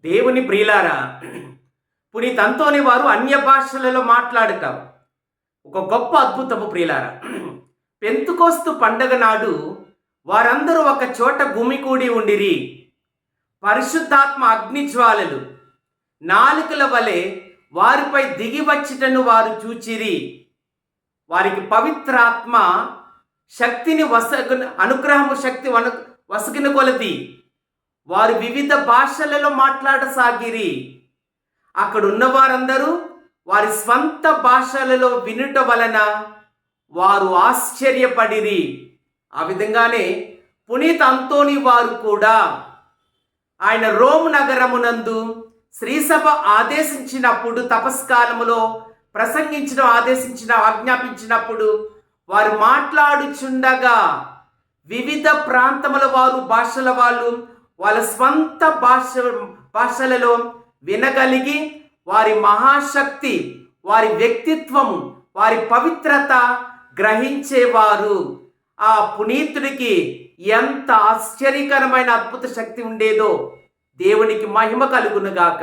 దేవుని ప్రియులారా, పునీత్ అంతోని వారు అన్య భాషలలో మాట్లాడటం ఒక గొప్ప అద్భుతము ప్రియులారా. పెంతుకోస్తు పండగ నాడు వారందరూ ఒక చోట గుమికూడి ఉండిరి. పరిశుద్ధాత్మ అగ్నిజ్వాలలు నాలుకల వలె వారిపై దిగి వచ్చిటను వారు చూచిరి. వారికి పవిత్రాత్మ శక్తిని అనుగ్రహము శక్తి వసగిన కొలది వారు వివిధ భాషలలో మాట్లాడసాగిరి. అక్కడున్న వారందరూ వారి స్వంత భాషలలో వినుట వలన వారు ఆశ్చర్యపడిరి. ఆ విధంగానే పునీత్ అంతోని వారు కూడా ఆయన రోమ్ నగరమునందు శ్రీసభ ఆదేశించినప్పుడు, తపస్కాలములో ఆజ్ఞాపించినప్పుడు వారు మాట్లాడుచుండగా వివిధ ప్రాంతముల వారు, భాషల వాళ్ళు వాళ్ళ స్వంత భాషలలో వినగలిగి వారి మహాశక్తి, వారి వ్యక్తిత్వము, వారి పవిత్రత గ్రహించేవారు. ఆ పునీతుడికి ఎంత ఆశ్చర్యకరమైన అద్భుత శక్తి ఉండేదో. దేవునికి మహిమ కలుగునుగాక.